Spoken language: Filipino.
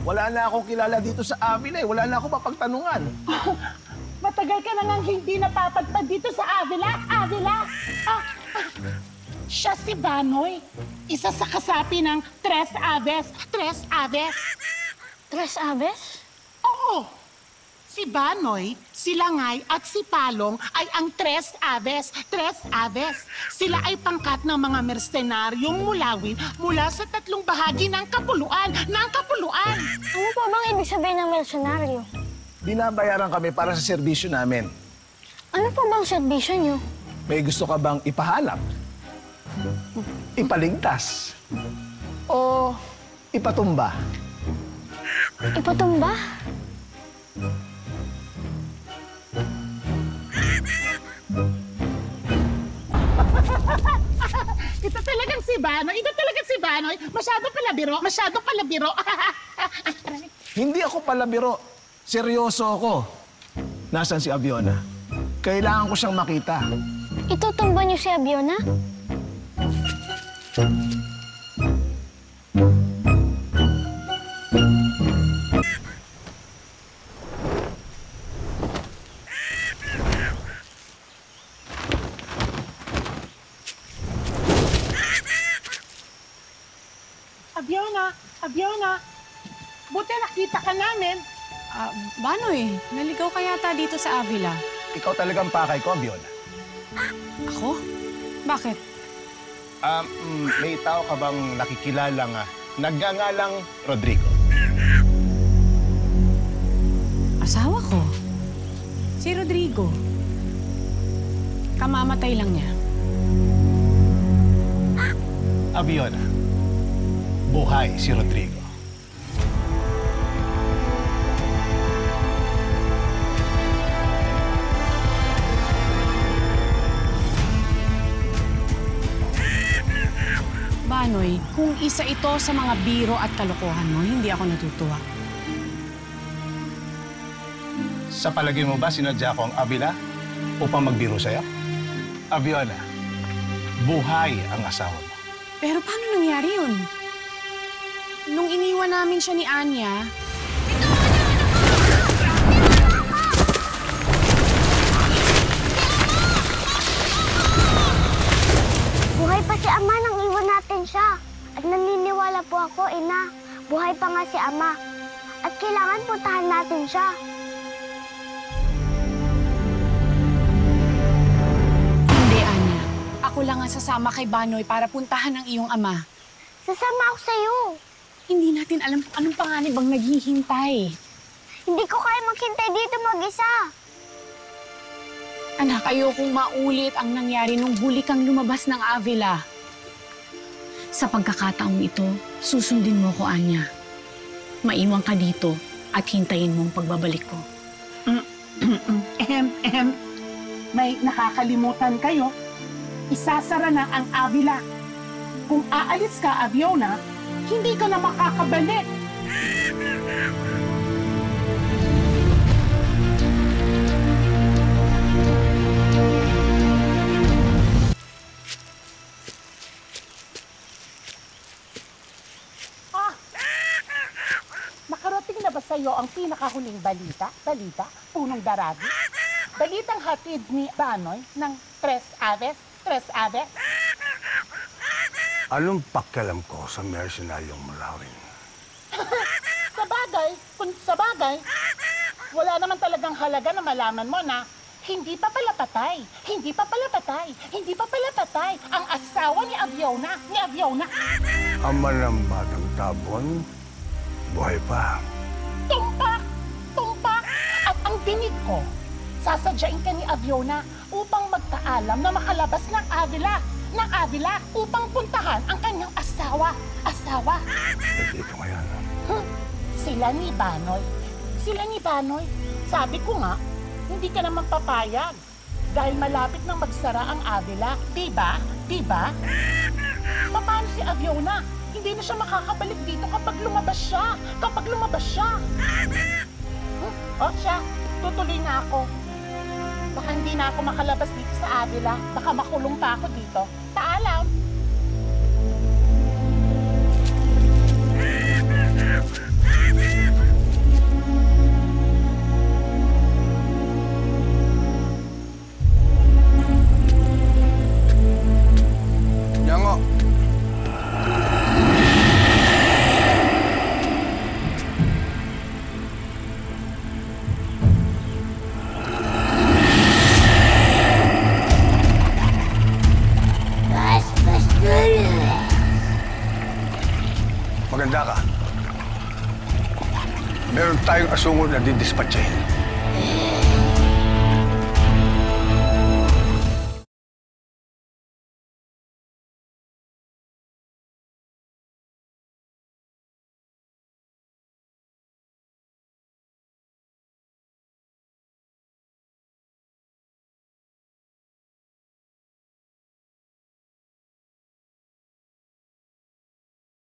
Wala na akong kilala dito sa Avila eh. Wala na akong mapagtanungan. Matagal ka na nang hindi napapadpad dito sa Avila. Avila! Siya si Banoy. Isa sa kasapi ng Tres Aves. Tres Aves. Tres Aves? Oo. Si Banoy, si Langay at si Palong ay ang Tres Aves. Tres Aves. Sila ay pangkat ng mga mersenaryong mulawin mula sa tatlong bahagi ng kapuluan. Ng kapuluan! Ano po bang ibig sabihin ng mercenaryo? Binabayaran kami para sa serbisyo namin. Ano po bang serbisyo niyo? May gusto ka bang ipahanap? Ipaligtas? O ipatumba? Ipatumba? Ito talagang si Banoy. Ito talagang si Banoy. Masyado palabiro. Masyado palabiro. Hindi ako palabiro. Seryoso ako. Nasaan si Aviona? Kailangan ko siyang makita. Itutumba niyo si Abiona? Abiona, Abiona. Buti nakita ka namin. Banoy, naligaw ka yata dito sa Avila. Ikaw talagang pakay ko, Aviona. Ako? Bakit? May tao ka bang nakikilalang nagngangalang Rodrigo? Asawa ko. Si Rodrigo. Kamamatay lang niya. Aviona, buhay si Rodrigo. Banoy, kung isa ito sa mga biro at kalokohan mo, hindi ako natutuwa. Sa palagay mo ba sinadya ko ang Avila upang magbiro sa'yo? Aviona, buhay ang asawa mo. Pero paano nangyari yun? Nung iniwan namin siya ni Anya, Buhay pa si Ama nang iwan natin siya. At naniniwala po ako, Ina. Buhay pa nga si Ama. At kailangan puntahan natin siya. hindi, Anya. Ako lang ang sasama kay Banoy para puntahan ang iyong ama. Sasama ako sa'yo. Hindi natin alam kung anong panganib ang naghihintay. Hindi ko kaya maghintay dito mag-isa. Anak, ayokong maulit ang nangyari nung huli kang lumabas ng Avila. Sa pagkakataong ito, susundin mo ko, Anya. Maiwan ka dito at hintayin mo ang pagbabalik ko. May nakakalimutan kayo. Isasara na ang Avila. Kung aalis ka, Aviona, hindi ka na makakabalik. Nakarating na ba sa'yo ang pinakahuling balita? Punong daragi? Balitang hatid ni Banoy ng Tres Aves? Tres Aves? Anong pakialam ko sa mercenaryong mulawin? Sa bagay, wala naman talagang halaga na malaman mo na hindi pa pala patay ang asawa ni Aviona. Ama ng batang tabon, buhay pa. Tumpak! At ang dinig ko, sasadyain ka ni Aviona upang magkaalam na makalabas ng Avila upang puntahan ang kanyang asawa. Hindi ka ngayon. Sila ni Banoy. Sabi ko nga, hindi ka naman papayag dahil malapit nang magsara ang Avila. Diba? Paano si Aviona? Hindi na siya makakabalik dito kapag lumabas siya. O siya, tutuloy na ako. Baka hindi na ako makalabas dito sa Avila. Baka makulong pa ako dito. Paalam! Nyango! Maganda ka. Meron tayong asungol na didispatchahin.